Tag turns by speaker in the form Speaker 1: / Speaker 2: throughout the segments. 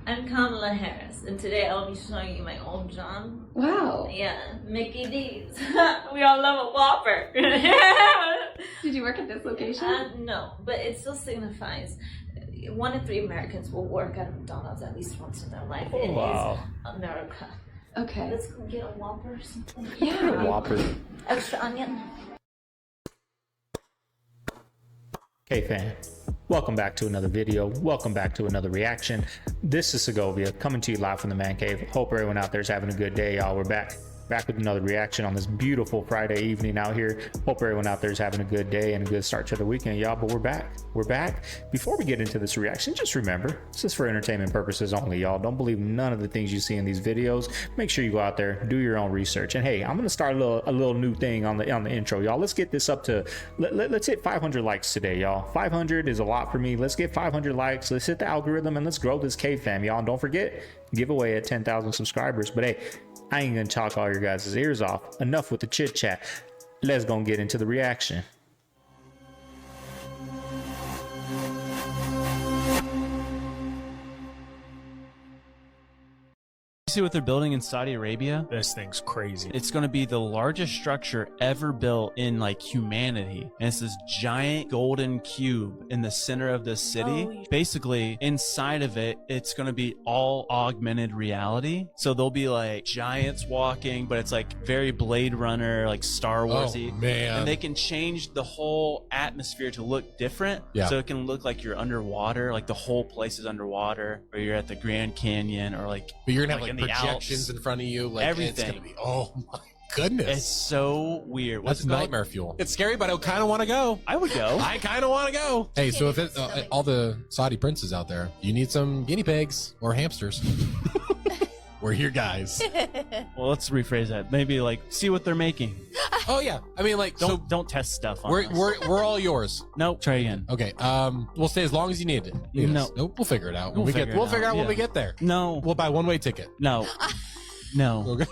Speaker 1: I'm Kamala Harris, and today I'll be showing you my old John.
Speaker 2: Wow.
Speaker 1: Yeah, Mickey D's. We all love a Whopper.
Speaker 2: Did you work at this location?
Speaker 1: No, but it still signifies 1 in 3 Americans will work at McDonald's at least once in their life.
Speaker 3: Oh,
Speaker 1: it
Speaker 3: wow.
Speaker 1: is America.
Speaker 2: Okay.
Speaker 1: Let's go get a Whopper or something.
Speaker 2: Yeah.
Speaker 3: Whopper.
Speaker 1: Extra onion.
Speaker 3: Hey fam, welcome back to another video. Welcome back to another reaction. This is Segovia coming to you live from the man cave. Hope everyone out there is having a good day, y'all. We're back with another reaction on this beautiful Friday evening out here. Hope everyone out there is having a good day and a good start to the weekend, y'all. But we're back. Before we get into this reaction, just remember, this is for entertainment purposes only, y'all. Don't believe none of the things you see in these videos. Make sure you go out there, do your own research. And hey, I'm gonna start a little new thing on the intro, y'all. Let's get this up to let's hit 500 likes today, y'all. 500 is a lot for me. Let's get 500 likes. Let's hit the algorithm and let's grow this cave fam, y'all. And don't forget, giveaway at 10,000 subscribers. But hey, I ain't gonna talk all your guys' ears off. Enough with the chit chat. Let's go get into the reaction.
Speaker 4: See what they're building in Saudi Arabia?
Speaker 5: This thing's crazy.
Speaker 4: It's going to be the largest structure ever built in like humanity. And it's this giant golden cube in the center of this city. Basically, inside of it, it's going to be all augmented reality. So there'll be like giants walking, but it's like very Blade Runner, like Star Warsy.
Speaker 5: Oh, man.
Speaker 4: And they can change the whole atmosphere to look different.
Speaker 5: Yeah.
Speaker 4: So it can look like you're underwater, like the whole place is underwater, or you're at the Grand Canyon, or like.
Speaker 5: But you're gonna have
Speaker 4: in
Speaker 5: like
Speaker 4: the
Speaker 5: projections
Speaker 4: Alps.
Speaker 5: in front of you. Like
Speaker 4: Everything.
Speaker 5: It's gonna be, oh my goodness.
Speaker 4: It's so weird.
Speaker 5: That's nightmare fuel. It's scary, but I kind of want to go.
Speaker 4: I would go.
Speaker 5: I kind of want to go. Hey, so if it's all the Saudi princes out there, you need some guinea pigs or hamsters. We're here, guys.
Speaker 4: Well, let's rephrase that. Maybe like see what they're making.
Speaker 5: Oh yeah, I mean like
Speaker 4: Don't test stuff on
Speaker 5: we're
Speaker 4: us.
Speaker 5: we're all yours.
Speaker 4: Nope. Try again.
Speaker 5: Okay. We'll stay as long as you need it.
Speaker 4: No.
Speaker 5: Nope. We'll figure it out when
Speaker 4: We'll
Speaker 5: we
Speaker 4: figure
Speaker 5: get.
Speaker 4: it
Speaker 5: We'll figure
Speaker 4: out,
Speaker 5: out when
Speaker 4: yeah.
Speaker 5: we get there.
Speaker 4: No.
Speaker 5: We'll buy one-way ticket.
Speaker 4: No. No.
Speaker 5: Okay.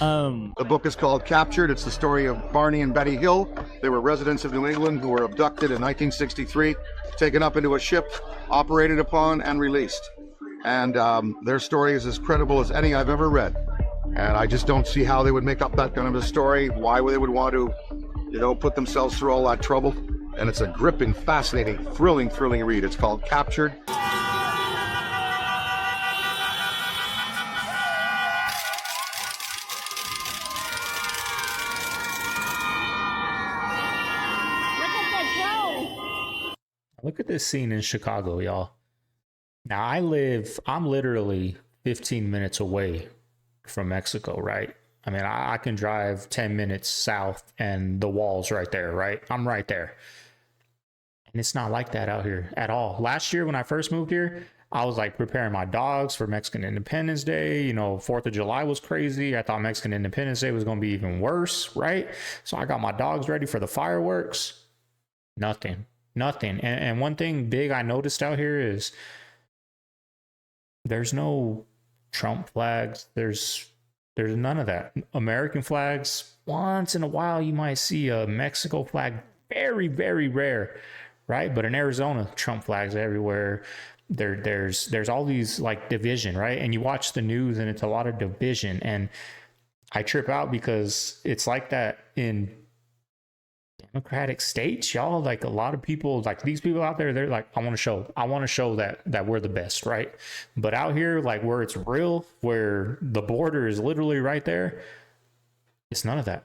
Speaker 6: The book is called Captured. It's the story of Barney and Betty Hill. They were residents of New England who were abducted in 1963, taken up into a ship, operated upon, and released. And their story is as credible as any I've ever read. And I just don't see how they would make up that kind of a story, why they would want to, put themselves through all that trouble. And it's a gripping, fascinating, thrilling read. It's called Captured.
Speaker 3: Look at this scene in Chicago, y'all. Now I'm literally 15 minutes away from Mexico, right? I mean, I can drive 10 minutes south and the wall's right there, right? I'm right there. And it's not like that out here at all. Last year when I first moved here, I was like preparing my dogs for Mexican Independence Day. 4th of July was crazy. I thought Mexican Independence Day was going to be even worse, right? So I got my dogs ready for the fireworks. Nothing. And one thing big I noticed out here is there's no Trump flags. There's none of that. American flags, once in a while you might see a Mexico flag, very, very rare, right? But in Arizona, Trump flags everywhere. There's all these like division, right? And you watch the news and it's a lot of division. And I trip out because it's like that in Democratic states, y'all. Like a lot of people, like these people out there, they're like, I want to show that we're the best, right? But out here, like where it's real, where the border is literally right there, it's none of that.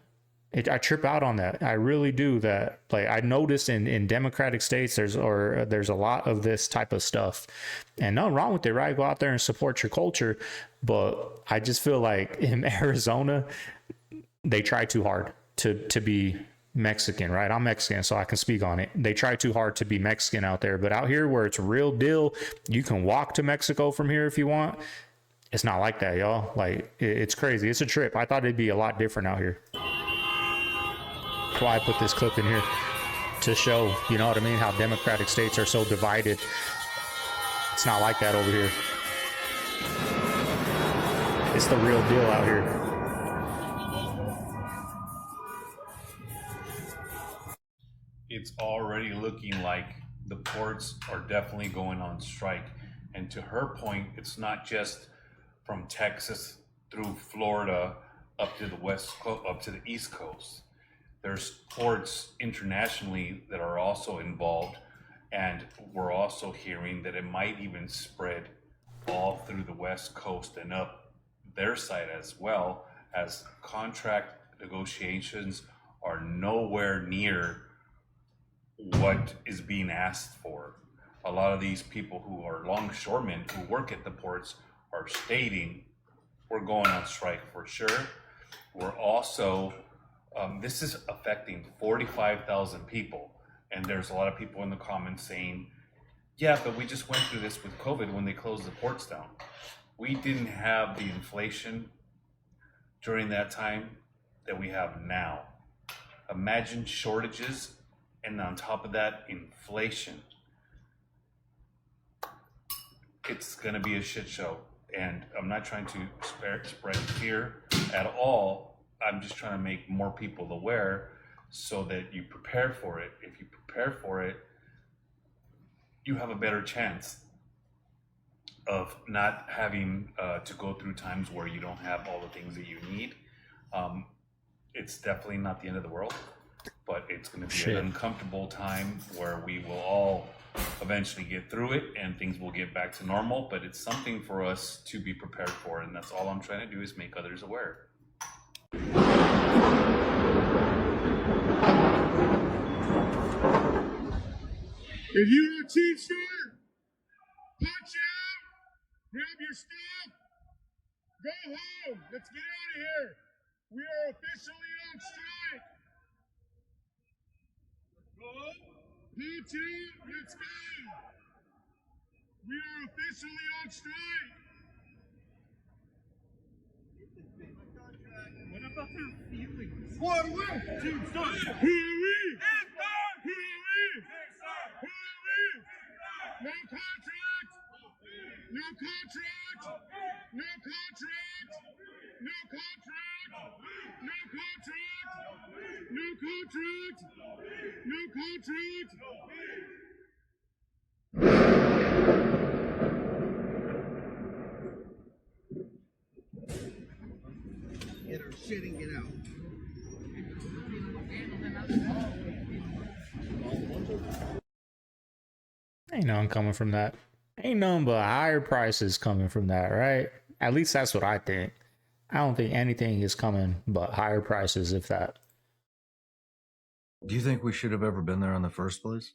Speaker 3: I trip out on that. I really do. That like I noticed in Democratic states, there's a lot of this type of stuff, and nothing wrong with it, right? Go out there and support your culture, but I just feel like in Arizona, they try too hard to be Mexican, right? I'm Mexican, so I can speak on it. They try too hard to be Mexican out there, but out here where it's real deal, you can walk to Mexico from here if you want. It's not like that, y'all. Like it's crazy. It's a trip. I thought it'd be a lot different out here. That's why I put this clip in here to show, you know what I mean, how Democratic states are so divided. It's not like that over here. It's the real deal out here.
Speaker 7: It's already looking like the ports are definitely going on strike. And to her point, it's not just from Texas through Florida up to the up to the East Coast. There's ports internationally that are also involved, and we're also hearing that it might even spread all through the West Coast and up their side as well, as contract negotiations are nowhere near what is being asked for. A lot of these people who are longshoremen who work at the ports are stating, we're going on strike for sure. We're also, this is affecting 45,000 people. And there's a lot of people in the comments saying, yeah, but we just went through this with COVID when they closed the ports down. We didn't have the inflation during that time that we have now. Imagine shortages and on top of that, inflation. It's gonna be a shit show. And I'm not trying to spread fear at all. I'm just trying to make more people aware so that you prepare for it. If you prepare for it, you have a better chance of not having to go through times where you don't have all the things that you need. It's definitely not the end of the world, but it's going to be an uncomfortable time where we will all eventually get through it and things will get back to normal, but it's something for us to be prepared for, and that's all I'm trying to do is make others aware.
Speaker 8: If you're a teacher, punch out, grab your stuff, go home. Let's get out of here. We are officially on strike. Punch out, let's go. We are officially on strike. What about their feelings? What are we? Who are we? Who are we? Who are we? No contract! No contract! No contract! No contract! No contract! No contract! No contract! Get her shit and get out.
Speaker 3: Ain't nothing coming from that. Ain't nothing but higher prices coming from that, right? At least that's what I think. I don't think anything is coming but higher prices, if that.
Speaker 9: Do you think we should have ever been there in the first place?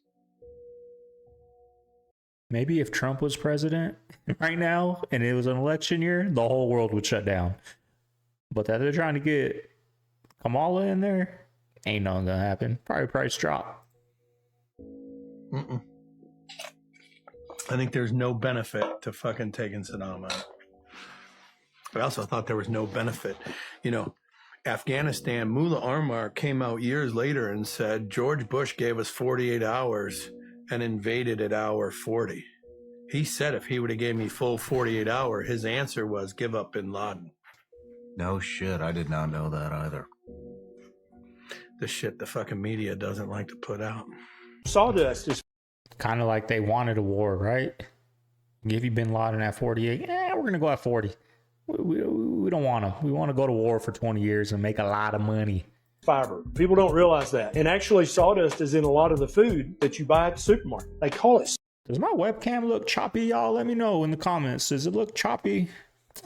Speaker 3: Maybe if Trump was president right now and it was an election year, the whole world would shut down. But that they're trying to get Kamala in there, ain't nothing gonna happen. Probably price drop.
Speaker 10: I think there's no benefit to fucking taking Saddam out. I also thought there was no benefit. You know, Afghanistan, Mullah Omar came out years later and said, George Bush gave us 48 hours and invaded at hour 40. He said if he would have gave me full 48 hours, his answer was give up bin Laden.
Speaker 9: No shit, I did not know that either.
Speaker 10: The shit the fucking media doesn't like to put out.
Speaker 11: Sawdust is
Speaker 3: kind of like they wanted a war, right? Give you bin Laden at 48. We're going to go at 40. We don't want to. We want to go to war for 20 years and make a lot of money.
Speaker 11: Fiber. People don't realize that. And actually, sawdust is in a lot of the food that you buy at the supermarket. They call it.
Speaker 3: Does my webcam look choppy, y'all? Let me know in the comments. Does it look choppy?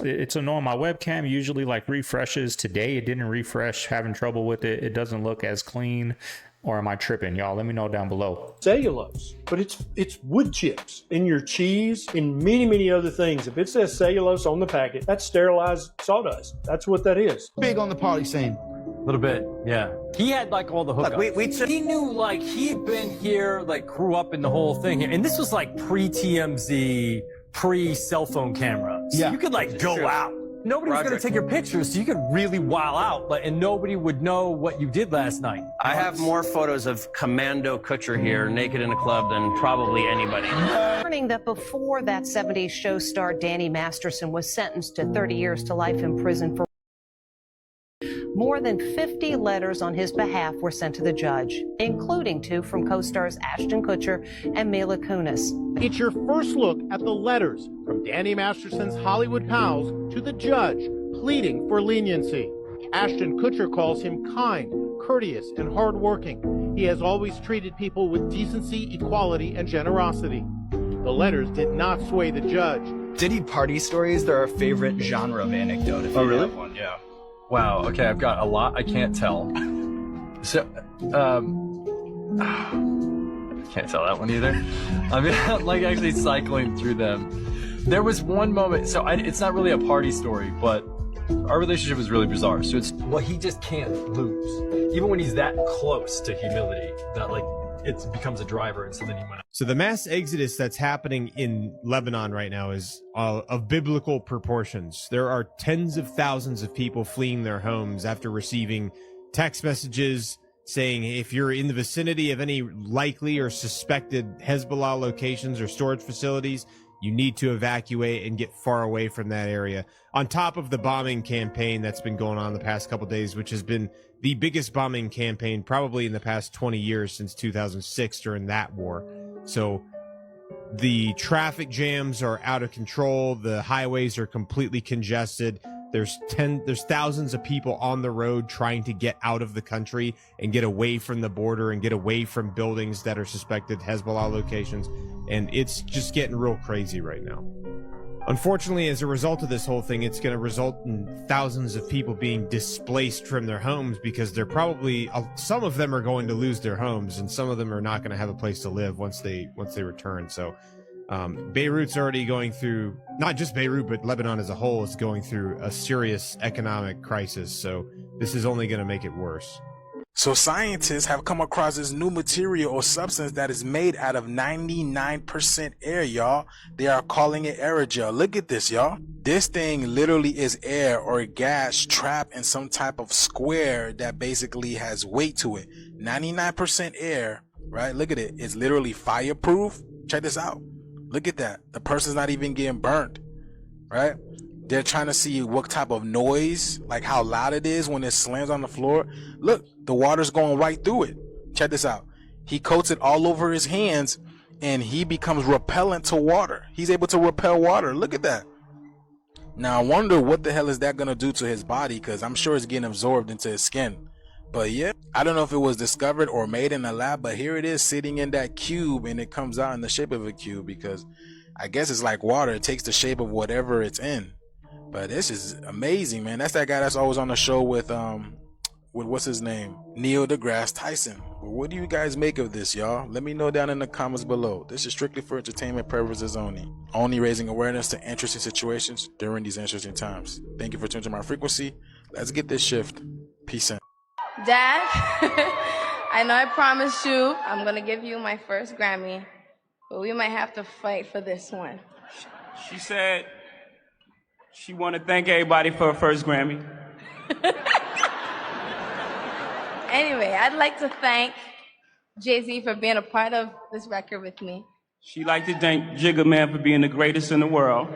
Speaker 3: It's annoying. My webcam usually like refreshes. Today it didn't refresh. Having trouble with it. It doesn't look as clean. Or am I tripping, y'all? Let me know down below.
Speaker 11: Cellulose, but it's wood chips in your cheese, in many other things. If it says cellulose on the packet, that's sterilized sawdust. That's what that is.
Speaker 12: Big on the party scene.
Speaker 13: A little bit, yeah. He had like all the hookups. He knew like he'd been here, like grew up in the whole thing here. And this was like pre-TMZ, pre-cell phone camera. So you could like go out. Nobody was going to take your pictures, so you could really wow out, and nobody would know what you did last night.
Speaker 14: I have more photos of Commando Kutcher here, naked in a club, than probably anybody.
Speaker 15: Learning that before that 70s show star Danny Masterson was sentenced to 30 years to life in prison for More than 50 letters on his behalf were sent to the judge, including 2 from co-stars Ashton Kutcher and Mila Kunis.
Speaker 12: It's your first look at the letters from Danny Masterson's Hollywood pals to the judge pleading for leniency. Ashton Kutcher calls him kind, courteous, and hardworking. He has always treated people with decency, equality, and generosity. The letters did not sway the judge.
Speaker 16: Diddy party stories, they're our favorite genre of anecdote. If you
Speaker 13: really?
Speaker 16: have one, yeah.
Speaker 13: Wow. Okay, I've got a lot. I can't tell. So, can't tell that one either. I mean, I'm like actually cycling through them. There was one moment. So it's not really a party story, but our relationship was really bizarre. So it's well, he just can't lose, even when he's that close to humility. That like it becomes a driver, and so then he went.
Speaker 17: So the mass exodus that's happening in Lebanon right now is of biblical proportions. There are tens of thousands of people fleeing their homes after receiving text messages saying if you're in the vicinity of any likely or suspected Hezbollah locations or storage facilities, you need to evacuate and get far away from that area. On top of the bombing campaign that's been going on the past couple days, which has been the biggest bombing campaign probably in the past 20 years since 2006 during that war. So the traffic jams are out of control. The highways are completely congested. There's thousands of people on the road trying to get out of the country and get away from the border and get away from buildings that are suspected Hezbollah locations. And it's just getting real crazy right now. Unfortunately, as a result of this whole thing, it's going to result in thousands of people being displaced from their homes because they're probably, some of them are going to lose their homes and some of them are not going to have a place to live once they return. So Beirut's already going through, not just Beirut, but Lebanon as a whole is going through a serious economic crisis. So this is only going to make it worse.
Speaker 18: So scientists have come across this new material or substance that is made out of 99% air, y'all. They are calling it aerogel. Look at this, y'all. This thing literally is air or gas trapped in some type of square that basically has weight to it. 99% air, right? Look at it. It's literally fireproof. Check this out. Look at that. The person's not even getting burnt, right? They're trying to see what type of noise, like how loud it is when it slams on the floor. Look, the water's going right through it. Check this out. He coats it all over his hands and he becomes repellent to water. He's able to repel water. Look at that. Now I wonder what the hell is that going to do to his body, because I'm sure it's getting absorbed into his skin. But yeah, I don't know if it was discovered or made in a lab, but here it is sitting in that cube and it comes out in the shape of a cube because I guess it's like water. It takes the shape of whatever it's in. But this is amazing, man. That's that guy that's always on the show with what's his name? Neil deGrasse Tyson. What do you guys make of this, y'all? Let me know down in the comments below. This is strictly for entertainment purposes only. Only raising awareness to interesting situations during these interesting times. Thank you for tuning to my frequency. Let's get this shift. Peace out.
Speaker 19: Dad, I know I promised you I'm gonna give you my first Grammy, but we might have to fight for this one.
Speaker 20: She said she want to thank everybody for her first Grammy.
Speaker 19: Anyway, I'd like to thank Jay-Z for being a part of this record with me.
Speaker 20: She like to thank Jigga Man for being the greatest in the world.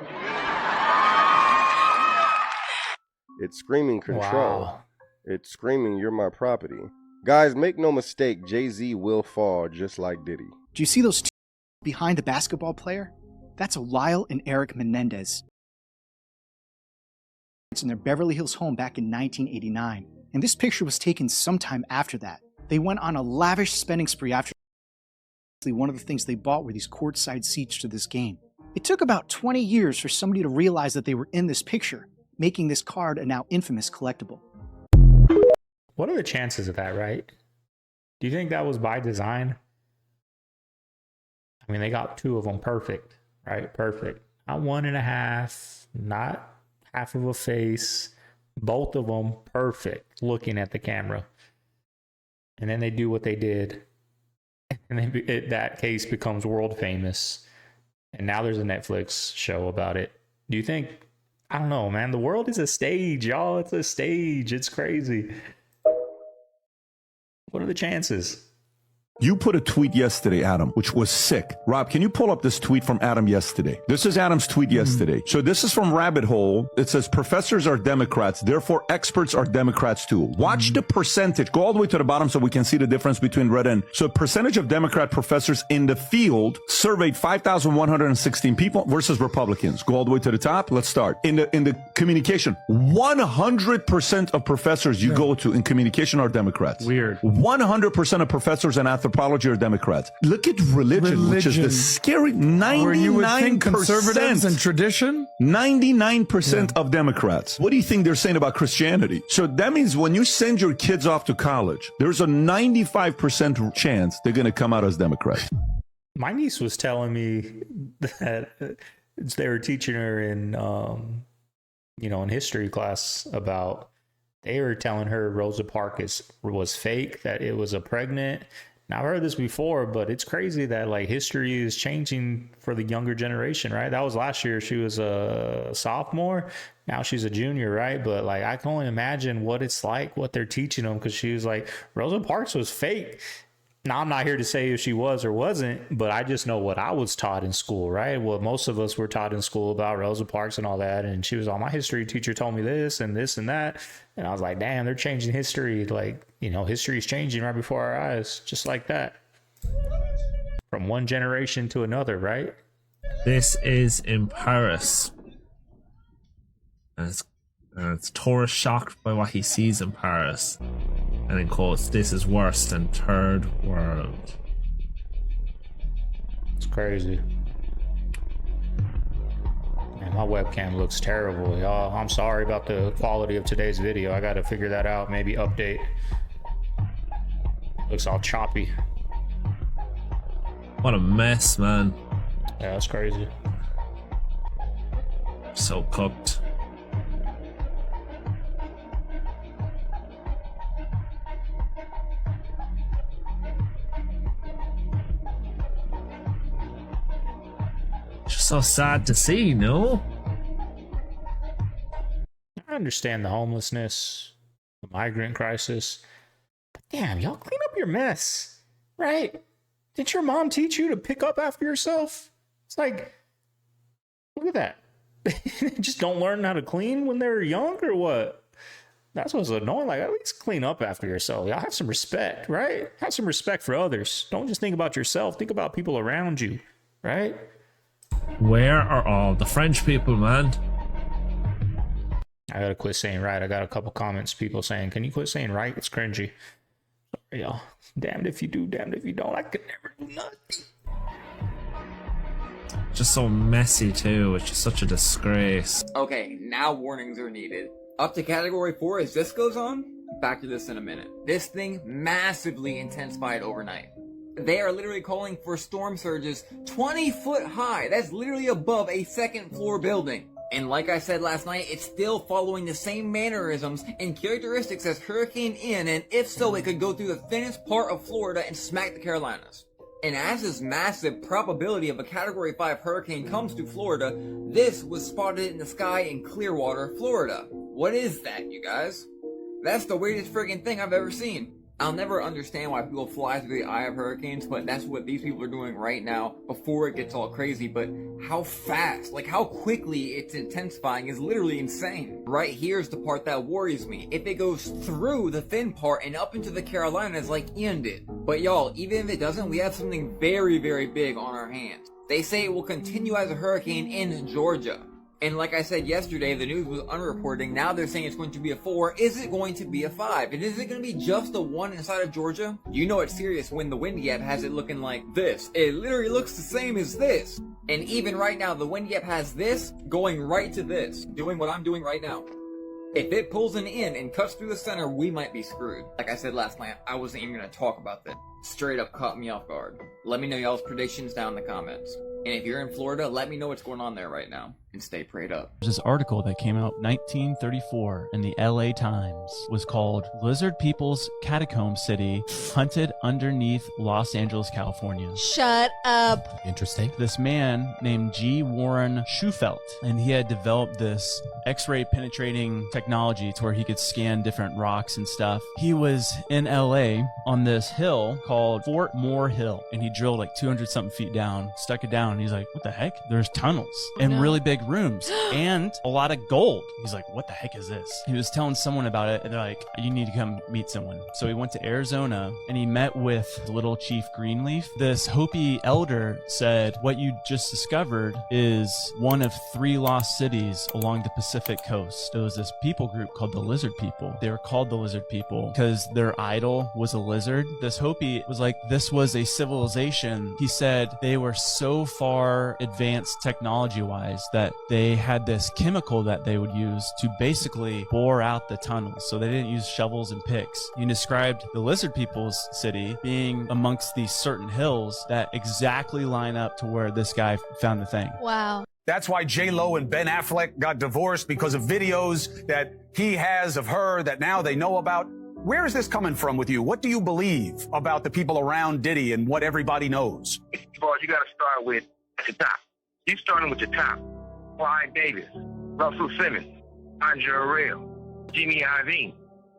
Speaker 21: It's screaming control.
Speaker 3: Wow.
Speaker 21: It's screaming you're my property. Guys, make no mistake, Jay-Z will fall just like Diddy.
Speaker 22: Do you see those two behind the basketball player? That's Lyle and Eric Menendez. It's in their Beverly Hills home back in 1989. And this picture was taken sometime after that. They went on a lavish spending spree after one of the things they bought were these courtside seats to this game. It took about 20 years for somebody to realize that they were in this picture, making this card a now infamous collectible.
Speaker 3: What are the chances of that, right? Do you think that was by design? I mean, they got two of them perfect, right? Perfect. Not 1.5, not half of a face, both of them perfect looking at the camera. And then they do what they did. And then that case becomes world famous. And now there's a Netflix show about it. Do you think, I don't know, man, the world is a stage, y'all. It's a stage. It's crazy. What are the chances?
Speaker 1: You put a tweet yesterday, Adam, which was sick. Rob, can you pull up this tweet from Adam yesterday? This is Adam's tweet yesterday. So this is from Rabbit Hole. It says, professors are Democrats, therefore experts are Democrats too. Watch the percentage. Go all the way to the bottom so we can see the difference between red and... So percentage of Democrat professors in the field surveyed 5,116 people versus Republicans. Go all the way to the top. Let's start. In the communication, 100% of professors you go to in communication are Democrats.
Speaker 17: Weird.
Speaker 1: 100% of professors in anthropology are Democrats. Look at religion, which is the scary 99%.
Speaker 2: Where you would think conservatives and tradition?
Speaker 1: 99% of Democrats. What do you think they're saying about Christianity? So that means when you send your kids off to college, there's a 95% chance they're going to come out as Democrats.
Speaker 3: My niece was telling me that they were teaching her in, in history class about, they were telling her Rosa Parks was fake, that it was a pregnant. Now, I've heard this before, but it's crazy that like history is changing for the younger generation, right? That was last year. She was a sophomore. Now she's a junior, right? But like, I can only imagine what it's like, what they're teaching them, because she was like, Rosa Parks was fake. Now, I'm not here to say if she was or wasn't, but I just know what I was taught in school, right? What most of us were taught in school about Rosa Parks and all that. And she was on, my history teacher told me this and this and that. And I was like, damn, they're changing history. Like, history is changing right before our eyes, just like that. From one generation to another, right?
Speaker 23: This is in Paris. And it's tourist shocked by what he sees in Paris. And in quotes, this is worse than third world.
Speaker 3: It's crazy. Man, my webcam looks terrible, y'all. I'm sorry about the quality of today's video. I gotta figure that out, maybe update. Looks all choppy.
Speaker 23: What a mess, man.
Speaker 3: Yeah, that's crazy.
Speaker 23: So cooked. Just so sad to see, no?
Speaker 3: I understand the homelessness, the migrant crisis. But damn, y'all clean up your mess, right? Did your mom teach you to pick up after yourself? It's like, look at that. Just don't learn how to clean when they're young or what? That's what's annoying. Like, at least clean up after yourself. Y'all have some respect, right? Have some respect for others. Don't just think about yourself. Think about people around you, right?
Speaker 23: Where are all the French people, man?
Speaker 3: I gotta quit saying right. I got a couple comments, people saying, can you quit saying right? It's cringy. Sorry, y'all. Damned if you do, damned if you don't. I could never do nothing.
Speaker 23: Just so messy, too. It's just such a disgrace.
Speaker 24: Okay, now warnings are needed. Up to category 4 as this goes on? Back to this in a minute. This thing massively intensified overnight. They are literally calling for storm surges 20 foot high. That's literally above a second floor building. And like I said last night, it's still following the same mannerisms and characteristics as Hurricane Ian, and if so, it could go through the thinnest part of Florida and smack the Carolinas. And as this massive probability of a Category 5 hurricane comes to Florida, this was spotted in the sky in Clearwater, Florida. What is that, you guys? That's the weirdest friggin' thing I've ever seen. I'll never understand why people fly through the eye of hurricanes, but that's what these people are doing right now before it gets all crazy. But how fast, like how quickly it's intensifying is literally insane. Right here's the part that worries me. If it goes through the thin part and up into the Carolinas like Ian did. But y'all, even if it doesn't, we have something very, very big on our hands. They say it will continue as a hurricane in Georgia. And like I said yesterday, the news was unreporting. Now they're saying it's going to be a 4. Is it going to be a 5? And is it going to be just a 1 inside of Georgia? You know it's serious when the Windy app has it looking like this. It literally looks the same as this. And even right now, the Windy app has this going right to this, doing what I'm doing right now. If it pulls an in and cuts through the center, we might be screwed. Like I said last night, I wasn't even going to talk about that. Straight up caught me off guard. Let me know y'all's predictions down in the comments. And if you're in Florida, let me know what's going on there right now and stay prayed up.
Speaker 4: There's this article that came out 1934 in the LA Times, was called Lizard People's Catacomb City Hunted Underneath Los Angeles, California.
Speaker 5: Shut up.
Speaker 4: Interesting. This man named G. Warren Schufelt, and he had developed this X-ray penetrating technology to where he could scan different rocks and stuff. He was in LA on this hill called Fort Moore Hill, and he drilled like 200 something feet down, stuck it down, and he's like, what the heck? There's tunnels and really big rooms and a lot of gold. He's like, what the heck is this? He was telling someone about it, and they're like, you need to come meet someone. So he went to Arizona and he met with Little Chief Greenleaf. This Hopi elder said, what you just discovered is one of 3 lost cities along the Pacific coast. There was this people group called the Lizard People. They were called the Lizard People because their idol was a lizard. This Hopi was like, this was a civilization. He said they were so far advanced technology-wise that they had this chemical that they would use to basically bore out the tunnels. So they didn't use shovels and picks. He described the Lizard People's city being amongst these certain hills that exactly line up to where this guy found the thing.
Speaker 5: Wow.
Speaker 6: That's why J-Lo and Ben Affleck got divorced, because of videos that he has of her that now they know about. Where is this coming from with you? What do you believe about the people around Diddy and what everybody knows?
Speaker 7: First of all, you got to start with at the top. You starting with the top. Clive Davis, Russell Simmons, Andre Arell, Jimmy Iovine.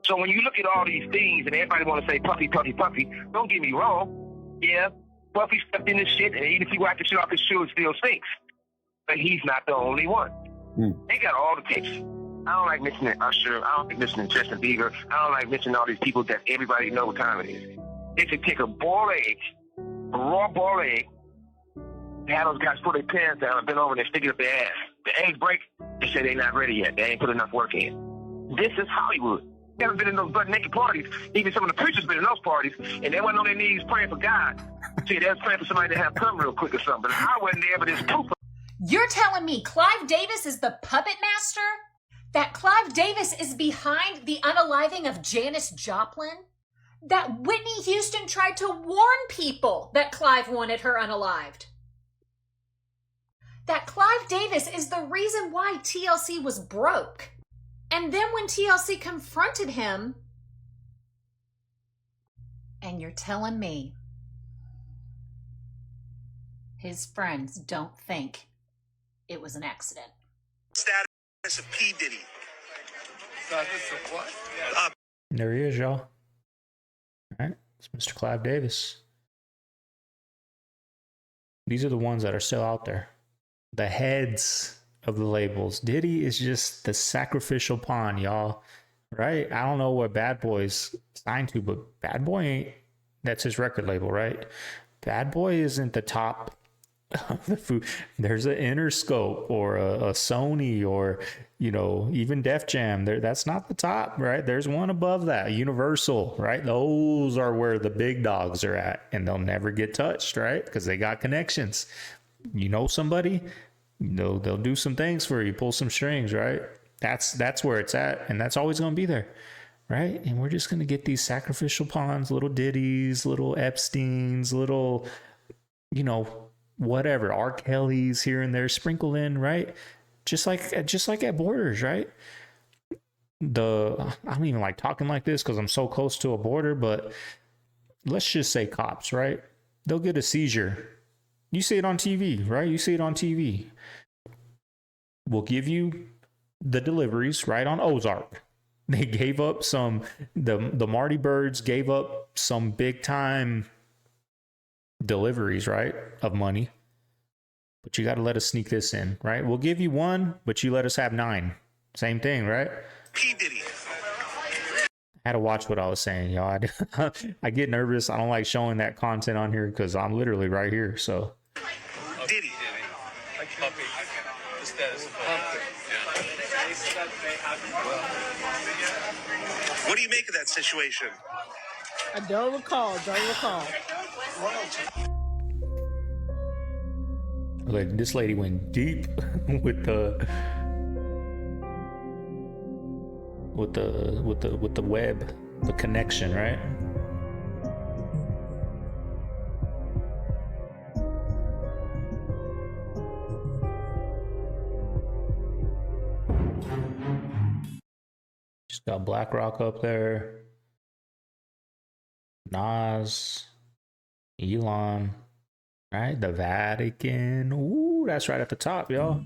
Speaker 7: So when you look at all these things and everybody want to say Puffy, Puffy, Puffy, don't get me wrong. Yeah, Puffy stepped in this shit, and even if he whacked the shit off his shoe, it still sinks. But he's not the only one. They got all the picks. I don't like mentioning Usher. I don't like mentioning Justin Bieber. I don't like mentioning all these people that everybody know what time it is. They could take a boiled egg, a raw boiled egg, have those guys put their pants down and bend over and they stick it up their ass. The eggs break, they say they're not ready yet. They ain't put enough work in. This is Hollywood. You haven't been in those butt naked parties. Even some of the preachers been in those parties, and they wasn't on their knees praying for God. See, they was praying for somebody to have come real quick or something. But I wasn't there, but there's proof.
Speaker 25: You're telling me Clive Davis is the puppet master? That Clive Davis is behind the unaliving of Janis Joplin? That Whitney Houston tried to warn people that Clive wanted her unalived? That Clive Davis is the reason why TLC was broke. And then when TLC confronted him, and you're telling me his friends don't think it was an accident.
Speaker 7: Status of P. Diddy. Status of what?
Speaker 3: There he is, y'all. All right, it's Mr. Clive Davis. These are the ones that are still out there. The heads of the labels. Diddy is just the sacrificial pawn, y'all. Right? I don't know what Bad Boy's signed to, but Bad Boy ain't. That's his record label, right? Bad Boy isn't the top of the food. There's an Interscope or a Sony or, you know, even Def Jam. That's not the top, right? There's one above that. Universal, right? Those are where the big dogs are at, and they'll never get touched, right? Because they got connections. You know somebody, they'll do some things for you, pull some strings, right? That's where it's at, and that's always going to be there, right? And we're just going to get these sacrificial pawns, little Diddy's, little Epstein's, little, you know, whatever, R. Kelly's here and there sprinkled in, right? Just like at Borders, right? I don't even like talking like this because I'm so close to a border, but let's just say cops, right? They'll get a seizure. You see it on TV, right? You see it on TV. We'll give you the deliveries, right, on Ozark. They gave up some, the Marty Birds gave up some big time deliveries, right, of money. But you got to let us sneak this in, right? We'll give you 1, but you let us have 9. Same thing, right?
Speaker 7: P. Diddy.
Speaker 3: I had to watch what I was saying, y'all. I get nervous. I don't like showing that content on here because I'm literally right here, so.
Speaker 7: Diddy. The status of what do you make of that situation?
Speaker 5: I don't recall.
Speaker 3: Like, this lady went deep with the web, the connection, right? Just got BlackRock up there. Nas, Elon, right? The Vatican. Ooh, that's right at the top, y'all.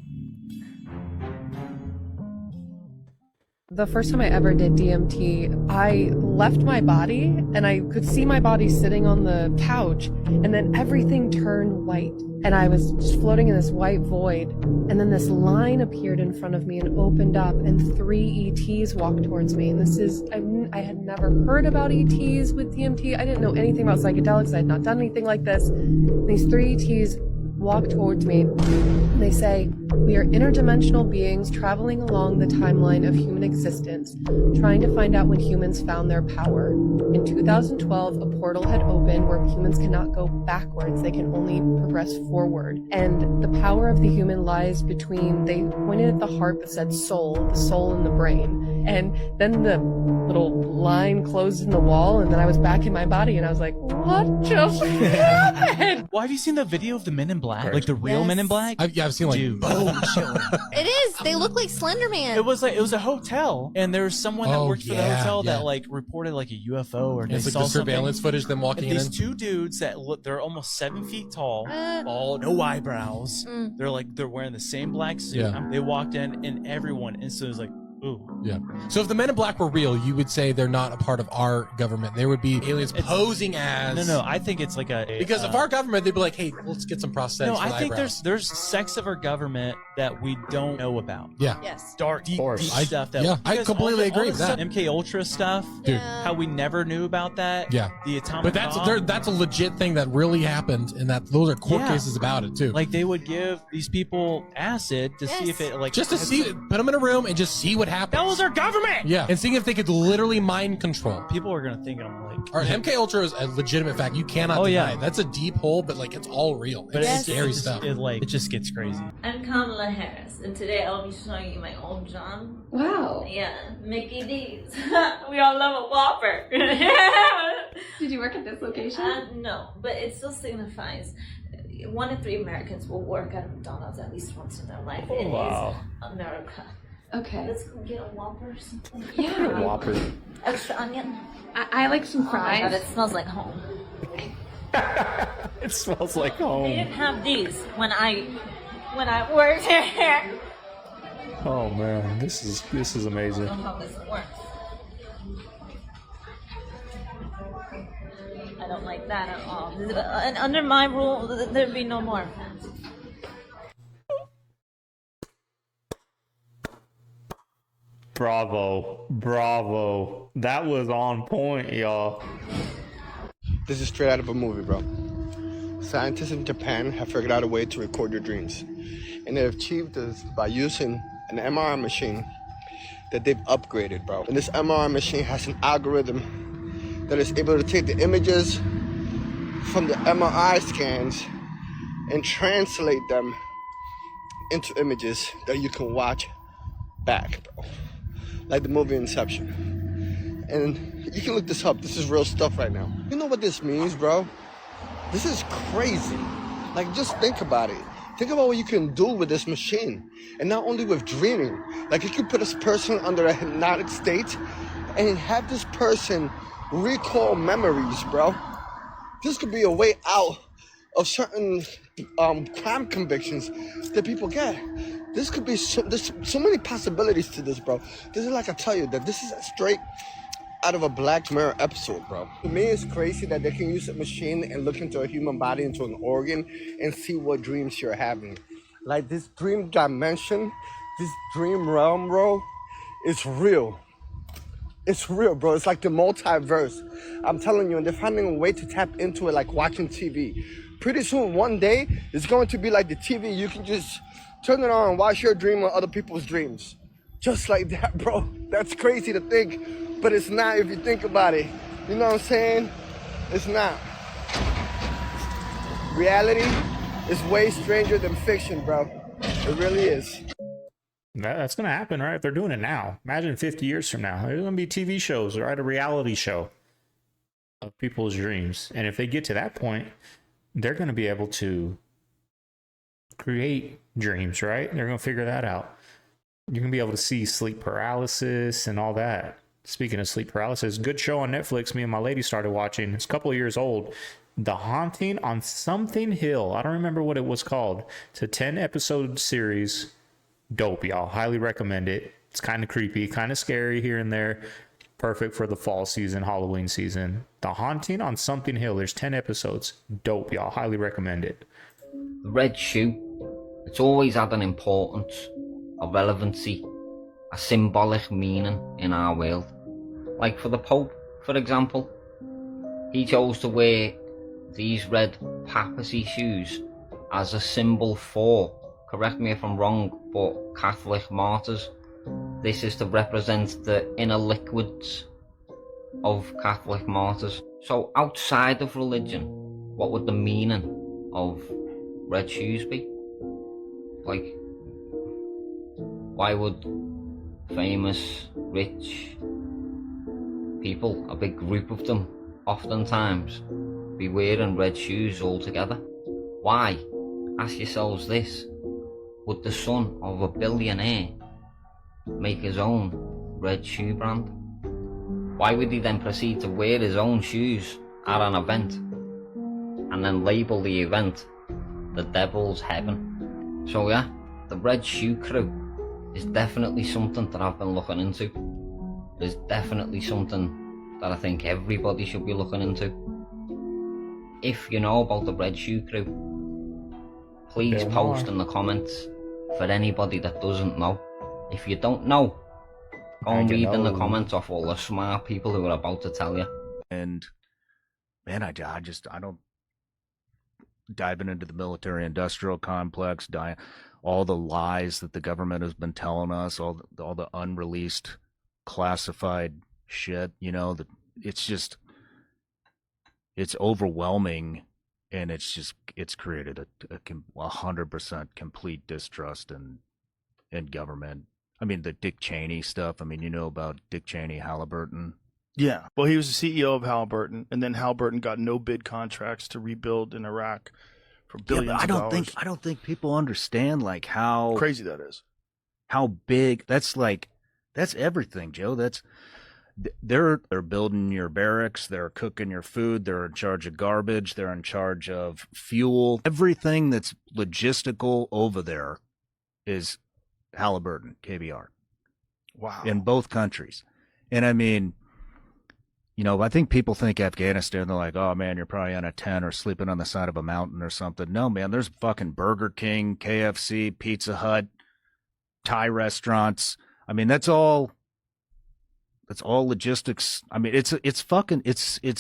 Speaker 8: The first time I ever did DMT, I left my body and I could see my body sitting on the couch, and then everything turned white. And I was just floating in this white void. And then this line appeared in front of me and opened up, and 3 ETs walked towards me. And this is, I had never heard about ETs with DMT. I didn't know anything about psychedelics. I had not done anything like this. And these 3 ETs walk towards me, and they say, "We are interdimensional beings traveling along the timeline of human existence, trying to find out when humans found their power. In 2012, a portal had opened where humans cannot go backwards, they can only progress forward. And the power of the human lies between," they pointed at the heart that said soul, the soul and the brain. And then the little line closed in the wall, and then I was back in my body, and I was like, what just happened?
Speaker 4: Well, have you seen the video of the Men in Black? Like the real Men in Black?
Speaker 9: I've seen like
Speaker 4: boom, chilling.
Speaker 10: It is. They look like Slender Man.
Speaker 4: It was a hotel, and there was someone that worked for the hotel
Speaker 9: yeah.
Speaker 4: that like reported like a UFO, or
Speaker 9: And
Speaker 4: they
Speaker 9: it's like
Speaker 4: saw
Speaker 9: the surveillance
Speaker 4: something.
Speaker 9: footage them walking
Speaker 4: And
Speaker 9: in.
Speaker 4: these 2 dudes that look, they're almost 7 feet tall, bald, no eyebrows. They're wearing the same black suit.
Speaker 9: Yeah.
Speaker 4: They walked in, and everyone instantly was like, ooh.
Speaker 9: Yeah. So if the Men in Black were real, you would say they're not a part of our government. They would be aliens posing as.
Speaker 4: No, I think it's like
Speaker 9: because of our government, they'd be like, hey, let's get some prosthetics.
Speaker 4: No,
Speaker 9: for
Speaker 4: I
Speaker 9: the
Speaker 4: think
Speaker 9: eyebrows.
Speaker 4: there's sects of our government that we don't know about.
Speaker 9: Yeah.
Speaker 10: Yes.
Speaker 4: Dark, deep stuff. That
Speaker 9: yeah, I
Speaker 4: because
Speaker 9: completely
Speaker 4: all
Speaker 9: agree
Speaker 4: the
Speaker 9: with that.
Speaker 4: MK Ultra stuff,
Speaker 9: Dude.
Speaker 4: how we never knew about that.
Speaker 9: Yeah.
Speaker 4: The atomic
Speaker 9: But
Speaker 4: bomb.
Speaker 9: that's a legit thing that really happened, and that those are court
Speaker 4: Yeah.
Speaker 9: cases about it too.
Speaker 4: Like they would give these people acid to see if it like
Speaker 9: just to see, put them in a room and just see what happens.
Speaker 4: That was our government.
Speaker 9: Yeah, and seeing if they could literally mind control.
Speaker 4: People are gonna think I'm like.
Speaker 9: Or MK Ultra is a legitimate fact. You cannot deny it. That's a deep hole, but like it's all real.
Speaker 4: But
Speaker 9: It's
Speaker 4: it's
Speaker 9: scary stuff.
Speaker 4: It just gets crazy.
Speaker 11: I'm Kamala Harris, and today I'll be showing you my old John.
Speaker 19: Wow.
Speaker 11: Yeah, Mickey D's. We all love a Whopper.
Speaker 19: Did you work at this location?
Speaker 11: No, but it still signifies 1 in 3 Americans will work at McDonald's at least once in their life.
Speaker 3: Oh,
Speaker 11: It is
Speaker 3: wow.
Speaker 11: America.
Speaker 19: Okay.
Speaker 11: Let's go get a Whopper or something.
Speaker 19: Yeah.
Speaker 3: Whopper.
Speaker 11: Extra onion.
Speaker 19: I like some
Speaker 11: Oh my
Speaker 19: fries.
Speaker 11: God, it smells like home.
Speaker 3: It smells like
Speaker 11: They
Speaker 3: home.
Speaker 11: didn't have these when I worked here.
Speaker 3: Oh man, this is amazing.
Speaker 11: I don't know how this works. I don't like that at all. And under my rule, there'd be no more.
Speaker 3: Bravo. That was on point, y'all.
Speaker 14: This is straight out of a movie, bro. Scientists in Japan have figured out a way to record your dreams. And they've achieved this by using an MRI machine that they've upgraded, bro. And this MRI machine has an algorithm that is able to take the images from the MRI scans and translate them into images that you can watch back, bro. Like the movie Inception. And you can look this up. This is real stuff right now. You know what this means, bro? This is crazy. Like, just think about it. Think about what you can do with this machine. And not only with dreaming. Like, you could put this person under a hypnotic state and have this person recall memories, bro. This could be a way out of certain crime convictions that people get. This could be there's so many possibilities to this, bro. This is like I tell you that this is straight out of a Black Mirror episode, bro. To me, it's crazy that they can use a machine and look into a human body, into an organ, and see what dreams you're having. Like this dream dimension, this dream realm, bro, it's real. It's real, bro. It's like the multiverse. I'm telling you, and they're finding a way to tap into it like watching TV. Pretty soon, one day, it's going to be like the TV. You can just turn it on and watch your dream or other people's dreams. Just like that, bro. That's crazy to think, but it's not if you think about it. You know what I'm saying? It's not. Reality is way stranger than fiction, bro. It really is.
Speaker 3: That's going to happen, right? If they're doing it now. Imagine 50 years from now. There's going to be TV shows, right? A reality show of people's dreams. And if they get to that point, they're going to be able to create dreams, right? They're going to figure that out. You can be able to see sleep paralysis and all that. Speaking of sleep paralysis, good show on Netflix. Me and my lady started watching. It's a couple of years old. The Haunting on Something Hill. I don't remember what it was called. It's a 10-episode series. Dope, y'all. Highly recommend it. It's kind of creepy, kind of scary here and there. Perfect for the fall season, Halloween season. The Haunting on Something Hill. There's 10 episodes. Dope, y'all. Highly recommend it.
Speaker 12: The red shoe. It's always had an importance, a relevancy, a symbolic meaning in our world. Like for the Pope, for example, he chose to wear these red papacy shoes as a symbol for, correct me if I'm wrong, but Catholic martyrs. This is to represent the inner liquids of Catholic martyrs. So outside of religion, what would the meaning of red shoes be? Like, why would famous, rich people, a big group of them, oftentimes be wearing red shoes all together? Why? Ask yourselves this. Would the son of a billionaire make his own red shoe brand? Why would he then proceed to wear his own shoes at an event and then label the event the Devil's Heaven? So yeah, the Red Shoe Crew is definitely something that I've been looking into. It's definitely something that I think everybody should be looking into. If you know about the Red Shoe Crew, please post in the comments for anybody that doesn't know. If you don't know, go and read in the comments of all the smart people who are about to tell you.
Speaker 1: And man, I don't diving into the military industrial complex, all the lies that the government has been telling us, all the unreleased classified shit, you know, it's overwhelming, and it's created a 100% complete distrust in government. I mean, the Dick Cheney stuff. I mean, you know about Dick Cheney, Halliburton.
Speaker 13: Yeah. Well, he was the CEO of Halliburton, and then Halliburton got no bid contracts to rebuild in Iraq for billions of dollars.
Speaker 1: I don't think people understand like how
Speaker 13: crazy that is.
Speaker 1: How big that's everything, Joe. They're building your barracks, they're cooking your food, they're in charge of garbage, they're in charge of fuel. Everything that's logistical over there is Halliburton, KBR.
Speaker 13: Wow.
Speaker 1: In both countries. And I mean, you know, I think people think Afghanistan, they're like, oh man, you're probably on a tent or sleeping on the side of a mountain or something. No, man, there's fucking Burger King, KFC, Pizza Hut, Thai restaurants. I mean, that's all logistics. I mean, it's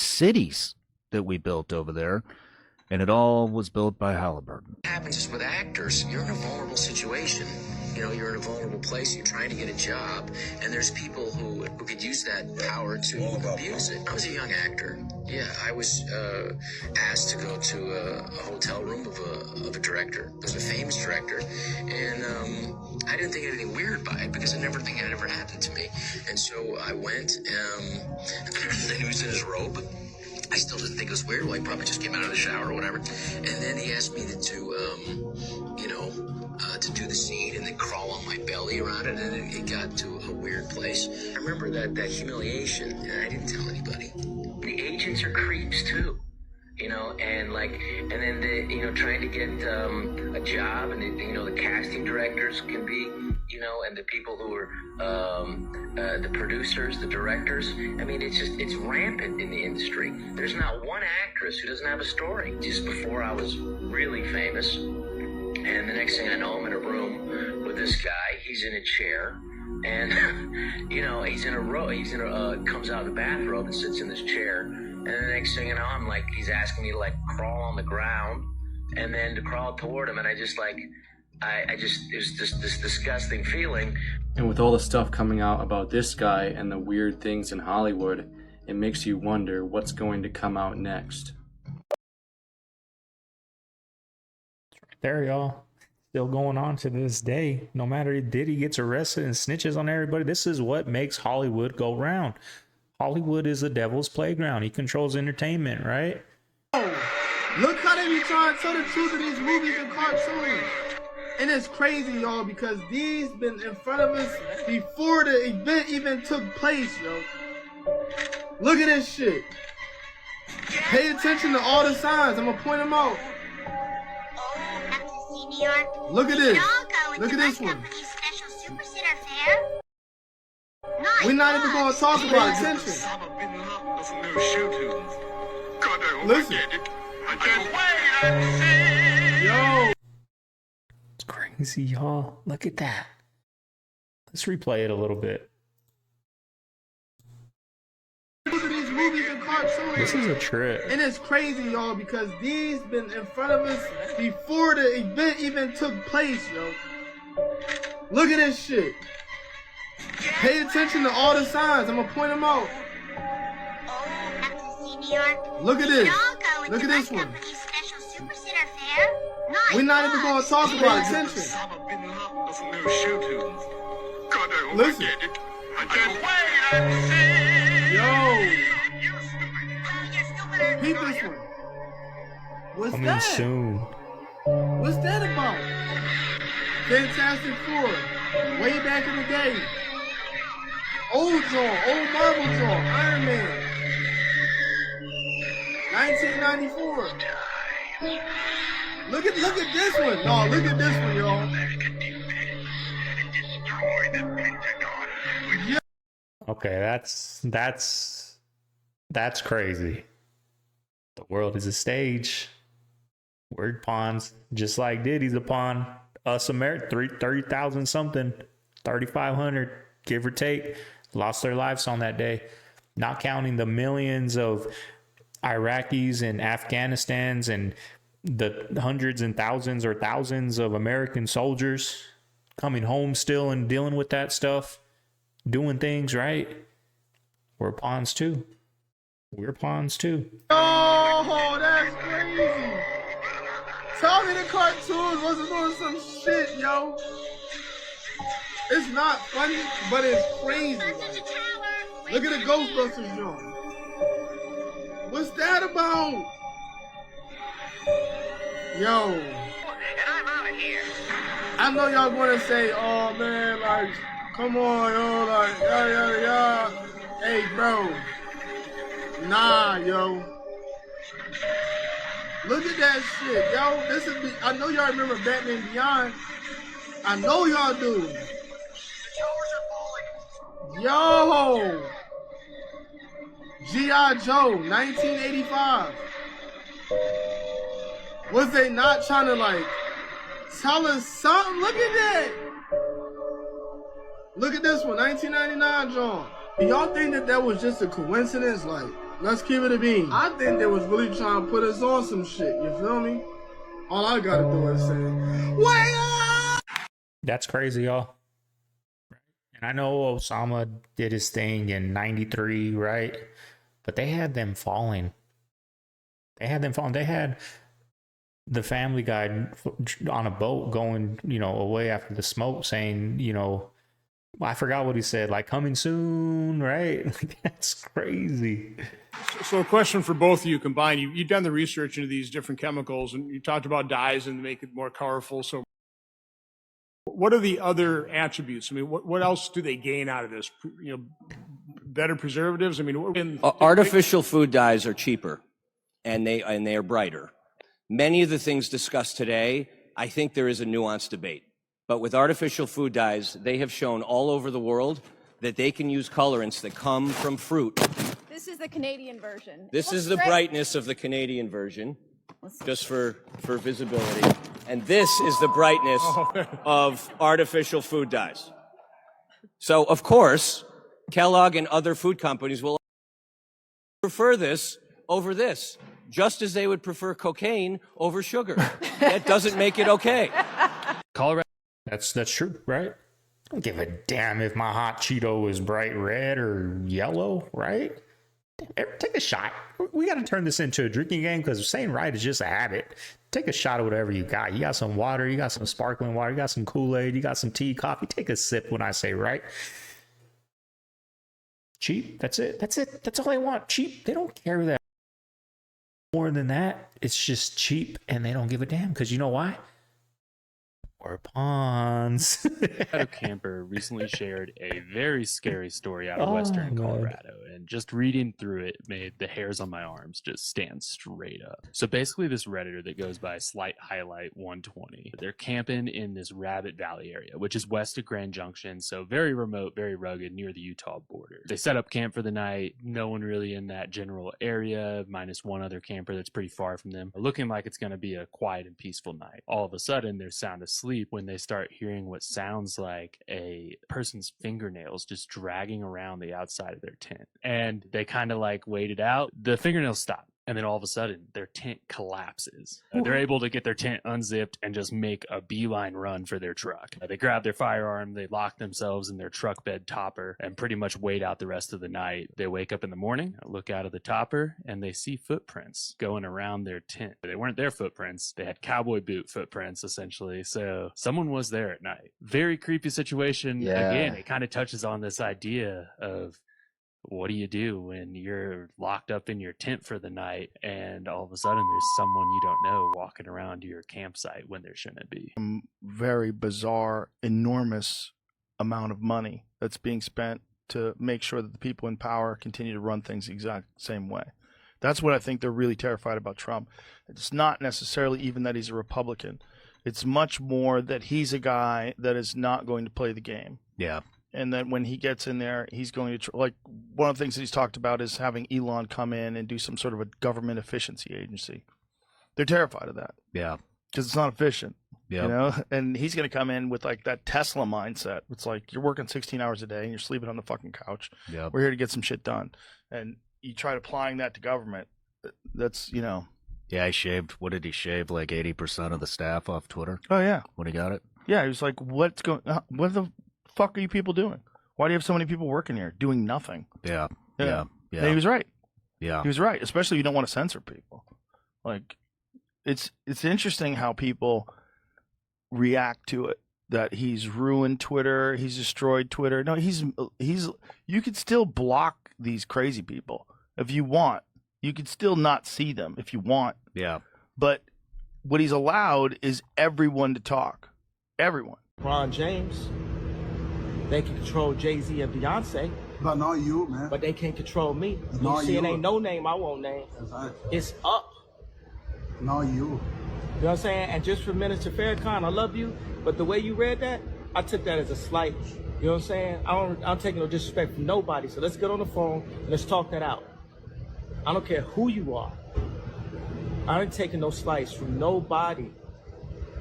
Speaker 1: cities that we built over there. And it all was built by Halliburton.
Speaker 15: What happens is with actors, you're in a vulnerable situation. You know, you're in a vulnerable place, you're trying to get a job, and there's people who could use that power to abuse it. I was a young actor. Yeah, I was asked to go to a hotel room of a director. It was a famous director, and I didn't think anything weird by it because I never think it ever happened to me. And so I went, and he was in his robe. I still didn't think it was weird. Well, he probably just came out of the shower or whatever. And then he asked me to do the scene and then crawl on my belly around it, and it got to a weird place. I remember that humiliation, and I didn't tell anybody. The agents are creeps too, you know, and then trying to get a job, and the casting directors can be, and the people who are the producers, the directors. I mean, it's rampant in the industry. There's not one actress who doesn't have a story. Just before I was really famous, and the next thing I know, I'm in a room with this guy. He's in a chair, and he's in a row. Comes out of the bathrobe and sits in this chair. And the next thing you know, I'm like, he's asking me to like crawl on the ground, and then to crawl toward him, and it was just this disgusting feeling.
Speaker 16: And with all the stuff coming out about this guy and the weird things in Hollywood, it makes you wonder what's going to come out next.
Speaker 3: There, y'all. Still going on to this day. No matter if Diddy gets arrested and snitches on everybody, this is what makes Hollywood go round. Hollywood is the devil's playground. He controls entertainment, right?
Speaker 18: Look how they be trying to tell the truth of these movies and cartoons.
Speaker 17: And it's crazy, y'all, because these been in front of us before the event even took place, yo. Look at this shit. Pay attention to all the signs. I'm gonna point them out. Look at this. Look at this one. We're not even gonna talk about attention. Listen. Yo.
Speaker 3: It's crazy, y'all. Look at that. Let's replay it a little bit.
Speaker 17: Look at these movies and cartoons.
Speaker 3: This is a trip.
Speaker 17: And it's crazy, y'all, because these been in front of us before the event even took place, yo. Look at this shit. Pay attention to all the signs. I'm gonna point them out. Look at this. Look at this one. We're not even gonna talk about attention. Listen. Yo. Peep this one. What's
Speaker 3: Coming
Speaker 17: that?
Speaker 3: soon.
Speaker 17: What's that about? Fantastic Four. Way back in the day. Old John, old Marvel John, Iron Man. 1994. Look at this one. No, look at this one, y'all. Yeah.
Speaker 3: Okay, that's crazy. The world is a stage. We're pawns, just like Diddy's a pawn. Us America, 30,000 something, 3,500, give or take, lost their lives on that day. Not counting the millions of Iraqis and Afghanistans and the hundreds and thousands or thousands of American soldiers coming home still and dealing with that stuff, doing things right. We're pawns too. We're pawns too.
Speaker 17: Oh, that's crazy. Tell me the cartoons wasn't doing some shit, yo. It's not funny, but it's crazy. Like, look at the Ghostbusters, yo. What's that about? Yo. And I'm out of here. I know y'all want to say, oh man, like, come on, yo, like, yeah. Hey, bro. Nah, yo. Look at that shit, yo. I know y'all remember Batman Beyond. I know y'all do. Yo. G.I. Joe, 1985. Was they not trying to, like, tell us something? Look at that. Look at this one, 1999, John. Do y'all think that was just a coincidence? Like, let's keep it a bean. I think they was really trying to put us on some shit, you feel me? All I gotta do is say, wait up!
Speaker 3: That's crazy, y'all. And I know Osama did his thing in 93, right? But they had them falling. They had the Family Guy on a boat going, away after the smoke saying, I forgot what he said, like coming soon, right? Like, that's crazy.
Speaker 18: So a question for both of you combined. You've done the research into these different chemicals and you talked about dyes and make it more colorful. So what are the other attributes? I mean, what else do they gain out of this? Better preservatives? I mean,
Speaker 20: artificial food dyes are cheaper and they are brighter. Many of the things discussed today, I think there is a nuanced debate. But with artificial food dyes, they have shown all over the world that they can use colorants that come from fruit.
Speaker 21: This is the Canadian version.
Speaker 20: This is the brightness of the Canadian version, just for visibility. And this is the brightness of artificial food dyes. So, of course, Kellogg and other food companies will prefer this over this, just as they would prefer cocaine over sugar. That doesn't make it okay.
Speaker 3: Colorado. That's true, right? I don't give a damn if my hot Cheeto is bright red or yellow, right? Take a shot. We got to turn this into a drinking game because saying right is just a habit. Take a shot of whatever you got. You got some water, you got some sparkling water, you got some Kool-Aid, you got some tea, coffee. Take a sip when I say right. Cheap. That's it. That's all they want. Cheap. They don't care that more than that. It's just cheap and they don't give a damn because you know why? or ponds.
Speaker 16: A camper recently shared a very scary story out of
Speaker 3: Oh,
Speaker 16: Western
Speaker 3: man.
Speaker 16: Colorado, and just reading through it made the hairs on my arms just stand straight up. So basically, this Redditor that goes by Slight Highlight 120, they're camping in this Rabbit Valley area, which is west of Grand Junction, so very remote, very rugged, near the Utah border. They set up camp for the night, no one really in that general area, minus one other camper that's pretty far from them, looking like it's going to be a quiet and peaceful night. All of a sudden, they're sound asleep when they start hearing what sounds like a person's fingernails just dragging around the outside of their tent. And they kind of like wait it out. The fingernails stop. And then all of a sudden, their tent collapses. They're able to get their tent unzipped and just make a beeline run for their truck. They grab their firearm, they lock themselves in their truck bed topper, and pretty much wait out the rest of the night. They wake up in the morning, look out of the topper, and they see footprints going around their tent. They weren't their footprints. They had cowboy boot footprints, essentially. So someone was there at night. Very creepy situation.
Speaker 2: Yeah.
Speaker 16: Again, it kind of touches on this idea of, what do you do when you're locked up in your tent for the night and all of a sudden there's someone you don't know walking around your campsite when there shouldn't be?
Speaker 13: Very bizarre, enormous amount of money that's being spent to make sure that the people in power continue to run things the exact same way. That's what I think they're really terrified about Trump. It's not necessarily even that he's a Republican. It's much more that he's a guy that is not going to play the game.
Speaker 2: Yeah.
Speaker 13: And then when he gets in there, he's going to like one of the things that he's talked about is having Elon come in and do some sort of a government efficiency agency. They're terrified of that.
Speaker 2: Yeah.
Speaker 13: Because it's not efficient.
Speaker 2: Yeah.
Speaker 13: You know, and he's going to come in with like that Tesla mindset. It's like you're working 16 hours a day and you're sleeping on the fucking couch.
Speaker 2: Yeah.
Speaker 13: We're here to get some shit done. And you try applying that to government. That's, you know.
Speaker 2: Yeah, he shaved. What did he shave? Like 80% of the staff off Twitter?
Speaker 13: Oh, yeah.
Speaker 2: When he got it?
Speaker 13: Yeah. He was like, what the fuck are you people doing? Why do you have so many people working here doing nothing?
Speaker 2: Yeah.
Speaker 13: Yeah.
Speaker 2: Yeah. Yeah.
Speaker 13: And he was right.
Speaker 2: Yeah.
Speaker 13: He was right, especially if you don't want to censor people. Like, it's interesting how people react to it, that he's ruined Twitter, he's destroyed Twitter. No, he's you could still block these crazy people if you want. You could still not see them if you want.
Speaker 2: Yeah.
Speaker 13: But what he's allowed is everyone to talk. Everyone.
Speaker 6: Ron James. They can control Jay-Z and Beyonce.
Speaker 17: But not you, man.
Speaker 6: But they can't control me.
Speaker 17: Not
Speaker 6: You see, it
Speaker 17: you.
Speaker 6: ain't no name I won't name.
Speaker 17: Exactly.
Speaker 6: It's up.
Speaker 17: Not you.
Speaker 6: You know what I'm saying? And just for Minister Farrakhan, I love you, but the way you read that, I took that as a slight. You know what I'm saying? I'm taking no disrespect from nobody. So let's get on the phone and let's talk that out. I don't care who you are. I ain't taking no slights from nobody,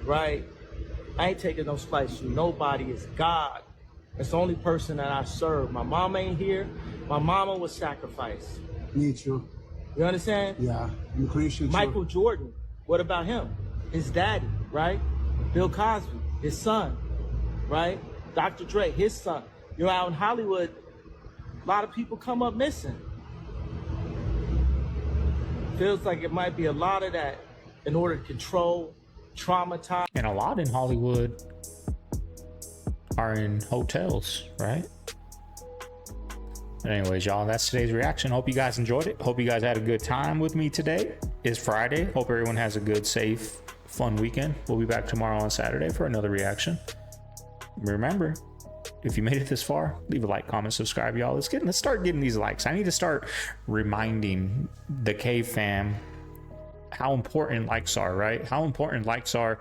Speaker 6: right? I ain't taking no slights from nobody. It's God. It's the only person that I serve. My mom ain't here. My mama was sacrificed.
Speaker 17: Me too.
Speaker 6: You understand?
Speaker 17: Yeah. I'm Christian too.
Speaker 6: Michael Jordan, what about him? His daddy, right? Bill Cosby, his son, right? Dr. Dre, his son. You know, out in Hollywood, a lot of people come up missing. Feels like it might be a lot of that in order to control, traumatize.
Speaker 3: And a lot in Hollywood are in hotels, right? But anyways, y'all, that's today's reaction. Hope you guys enjoyed it. Hope you guys had a good time with me today. It's Friday. Hope everyone has a good, safe, fun weekend. We'll be back tomorrow on Saturday for another reaction. Remember, if you made it this far, leave a like, comment, subscribe, y'all. Let's start getting these likes. I need to start reminding the Cave fam how important likes are, right? How important likes are.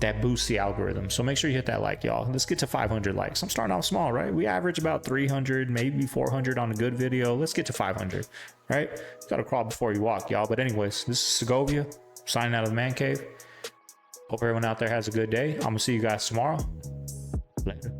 Speaker 3: That boosts the algorithm. So make sure you hit that like, y'all. Let's get to 500 likes. I'm starting off small, right? We average about 300, maybe 400 on a good video. Let's get to 500, right? Gotta crawl before you walk, y'all. But anyways, this is Segovia signing out of the Man Cave. Hope everyone out there has a good day. I'm gonna see you guys tomorrow. Later.